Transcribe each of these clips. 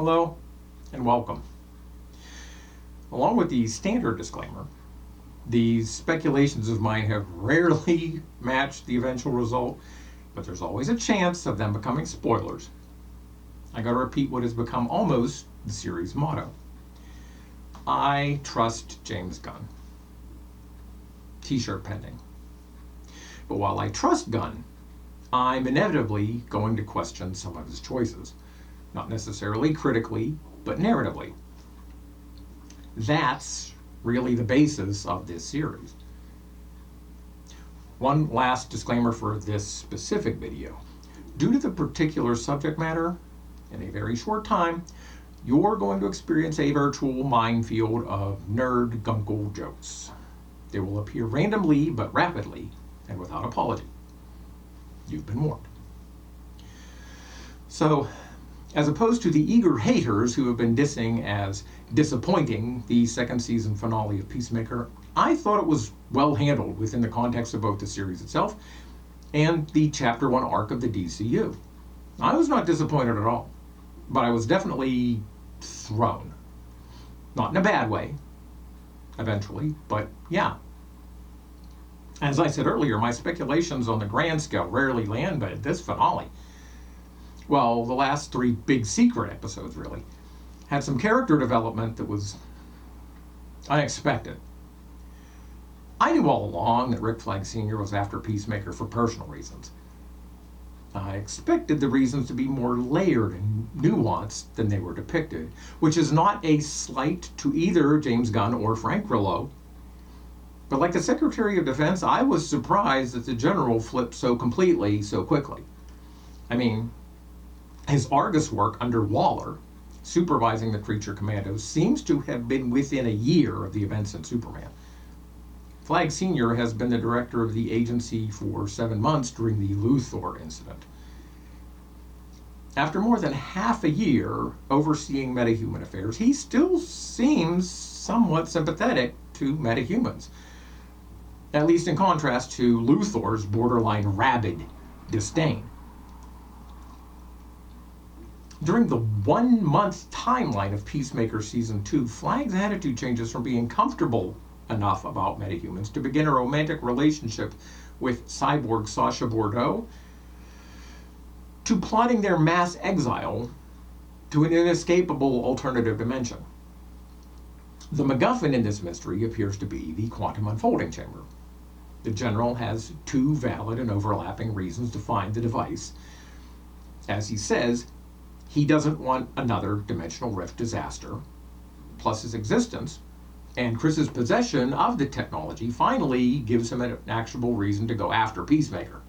Hello and welcome. Along with the standard disclaimer, these speculations of mine have rarely matched the eventual result, but there's always a chance of them becoming spoilers. I gotta repeat what has become almost the series' motto. I trust James Gunn. T-shirt pending. But while I trust Gunn, I'm inevitably going to question some of his choices. Not necessarily critically, but narratively. That's really the basis of this series. One last disclaimer for this specific video. Due to the particular subject matter, in a very short time, you're going to experience a virtual minefield of nerd gunkle jokes. They will appear randomly but rapidly and without apology. You've been warned. So, as opposed to the eager haters who have been dissing as disappointing the second season finale of Peacemaker, I thought it was well handled within the context of both the series itself and the Chapter 1 arc of the DCU. I was not disappointed at all, but I was definitely thrown. Not in a bad way, eventually, but yeah. As I said earlier, my speculations on the grand scale rarely land, but this finale, well, the last 3 big secret episodes really, had some character development that was unexpected. I knew all along that Rick Flag Sr. was after Peacemaker for personal reasons. I expected the reasons to be more layered and nuanced than they were depicted, which is not a slight to either James Gunn or Frank Grillo. But like the Secretary of Defense, I was surprised that the General flipped so completely, so quickly. I mean, his Argus work under Waller, supervising the Creature Commandos, seems to have been within a year of the events in Superman. Flag Sr. has been the director of the agency for 7 months during the Luthor incident. After more than half a year overseeing metahuman affairs, he still seems somewhat sympathetic to metahumans, at least in contrast to Luthor's borderline rabid disdain. During the 1-month timeline of Peacemaker Season 2, Flag's attitude changes from being comfortable enough about metahumans to begin a romantic relationship with cyborg Sasha Bordeaux, to plotting their mass exile to an inescapable alternative dimension. The MacGuffin in this mystery appears to be the quantum unfolding chamber. The General has 2 valid and overlapping reasons to find the device. As he says, he doesn't want another dimensional rift disaster, plus his existence and Chris's possession of the technology finally gives him an actionable reason to go after Peacemaker.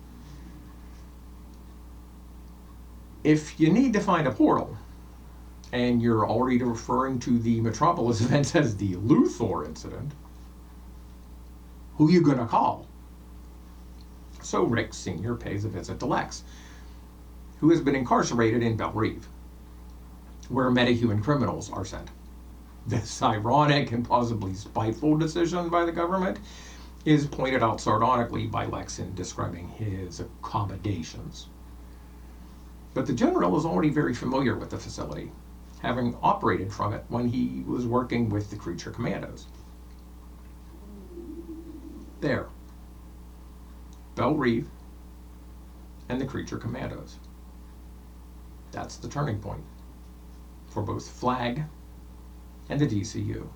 If you need to find a portal, and you're already referring to the Metropolis events as the Luthor incident, who you gonna call? So Rick Sr. pays a visit to Lex, who has been incarcerated in Belle Reve, where metahuman criminals are sent. This ironic and plausibly spiteful decision by the government is pointed out sardonically by Lex in describing his accommodations. But the General is already very familiar with the facility, having operated from it when he was working with the Creature Commandos. There. Belle Reve and the Creature Commandos. That's the turning point for both Flag and the DCU.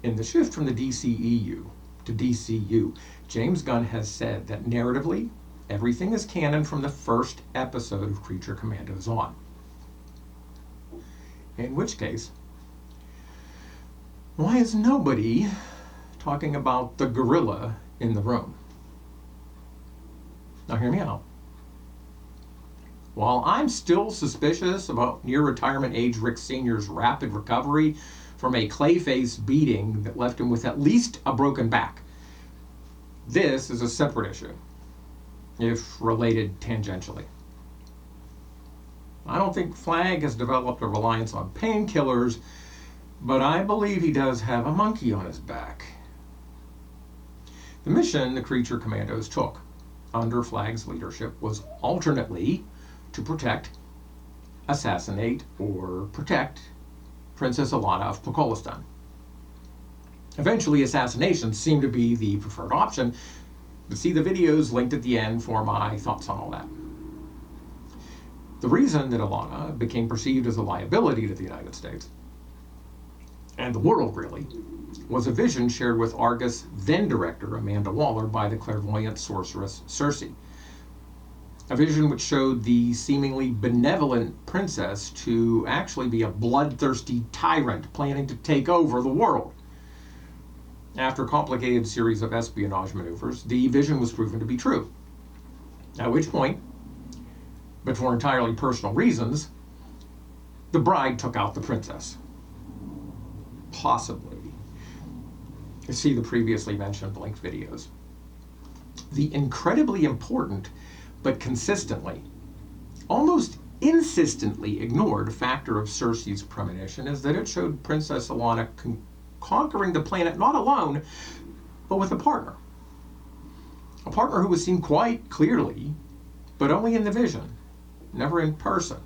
In the shift from the DCEU to DCU, James Gunn has said that narratively, everything is canon from the first episode of Creature Commandos on. In which case, why is nobody talking about the gorilla in the room? Now hear me out. While I'm still suspicious about near-retirement age Rick Sr.'s rapid recovery from a Clayface beating that left him with at least a broken back, this is a separate issue, if related tangentially. I don't think Flag has developed a reliance on painkillers, but I believe he does have a monkey on his back. The mission the Creature Commandos took under Flag's leadership was alternately to protect assassinate or protect Princess Alana of Pokolistan. Eventually, assassination seemed to be the preferred option, but see the videos linked at the end for my thoughts on all that. The reason that Alana became perceived as a liability to the United States, and the world really, was a vision shared with Argus then-director Amanda Waller by the clairvoyant sorceress Circe. A vision which showed the seemingly benevolent princess to actually be a bloodthirsty tyrant planning to take over the world. After a complicated series of espionage maneuvers, the vision was proven to be true. At which point, but for entirely personal reasons, the bride took out the princess. Possibly. See the previously mentioned linked videos. The incredibly important, but consistently, almost insistently ignored factor of Circe's premonition is that it showed Princess Alana conquering the planet not alone, but with a partner. A partner who was seen quite clearly, but only in the vision, never in person,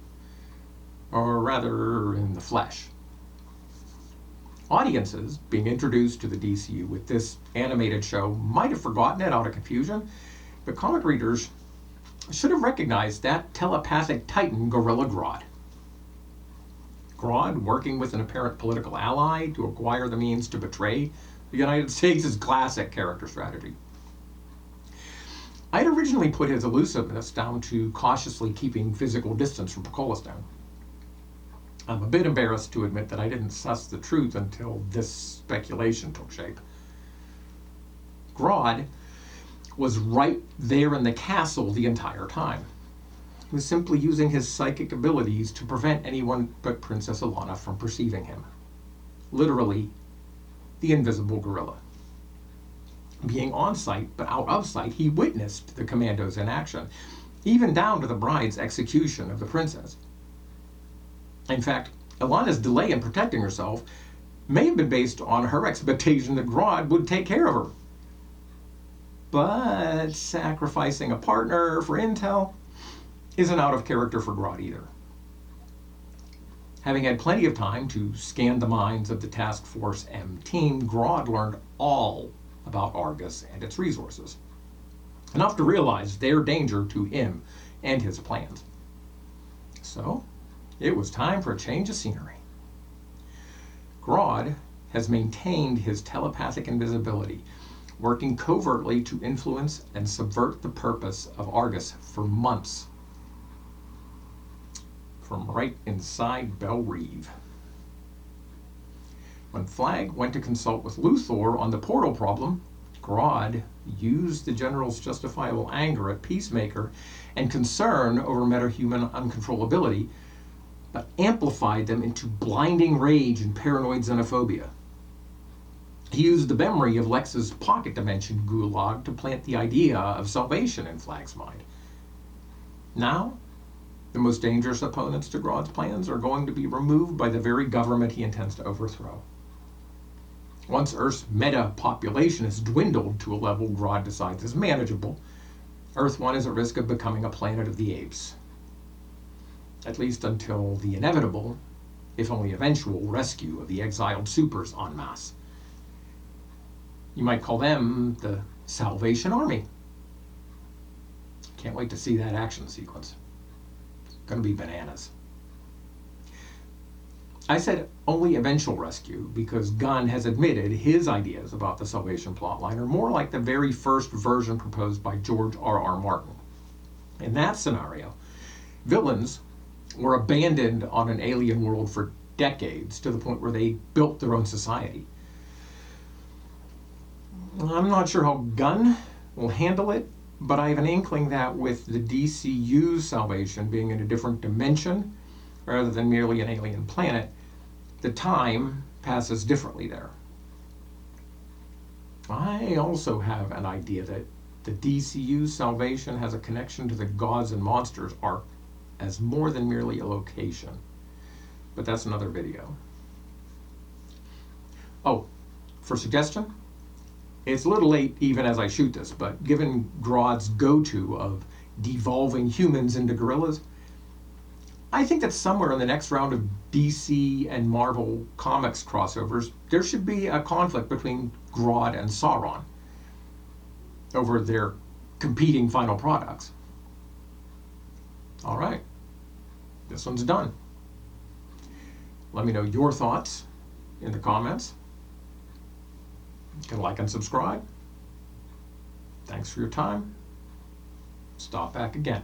or rather in the flesh. Audiences being introduced to the DCU with this animated show might have forgotten it out of confusion, but comic readers should have recognized that telepathic titan GorillaGrodd. Grodd, working with an apparent political ally to acquire the means to betray the United States, is classic character strategy. I'd originally put his elusiveness down to cautiously keeping physical distance from Pokolistan. I'm a bit embarrassed to admit that I didn't suss the truth until this speculation took shape. Grodd was right there in the castle the entire time. He was simply using his psychic abilities to prevent anyone but Princess Alana from perceiving him. Literally, the invisible gorilla. Being on site, but out of sight, he witnessed the commandos in action, even down to the bride's execution of the princess. In fact, Alana's delay in protecting herself may have been based on her expectation that Grodd would take care of her. But sacrificing a partner for intel isn't out of character for Grodd either. Having had plenty of time to scan the minds of the Task Force M team, Grodd learned all about Argus and its resources, enough to realize their danger to him and his plans. So, it was time for a change of scenery. Grodd has maintained his telepathic invisibility, working covertly to influence and subvert the purpose of Argus for months. From right inside Belle Reve. When Flag went to consult with Luthor on the portal problem, Grodd used the General's justifiable anger at Peacemaker and concern over metahuman uncontrollability, but amplified them into blinding rage and paranoid xenophobia. He used the memory of Lex's pocket dimension gulag to plant the idea of salvation in Flag's mind. Now, the most dangerous opponents to Grodd's plans are going to be removed by the very government he intends to overthrow. Once Earth's meta-population has dwindled to a level Grodd decides is manageable, Earth 1 is at risk of becoming a planet of the apes. At least until the inevitable, if only eventual, rescue of the exiled supers en masse. You might call them the Salvation Army. Can't wait to see that action sequence. It's going to be bananas. I said only eventual rescue because Gunn has admitted his ideas about the Salvation plotline are more like the very first version proposed by George R.R. Martin. In that scenario, villains were abandoned on an alien world for decades to the point where they built their own society. I'm not sure how Gunn will handle it, but I have an inkling that with the DCU's Salvation being in a different dimension rather than merely an alien planet, the time passes differently there. I also have an idea that the DCU's Salvation has a connection to the Gods and Monsters arc as more than merely a location. But that's another video. Oh, for suggestion? It's a little late even as I shoot this, but given Grodd's go-to of devolving humans into gorillas, I think that somewhere in the next round of DC and Marvel comics crossovers, there should be a conflict between Grodd and Sauron over their competing final products. All right, this one's done. Let me know your thoughts in the comments. You can like and subscribe. Thanks for your time. Stop back again.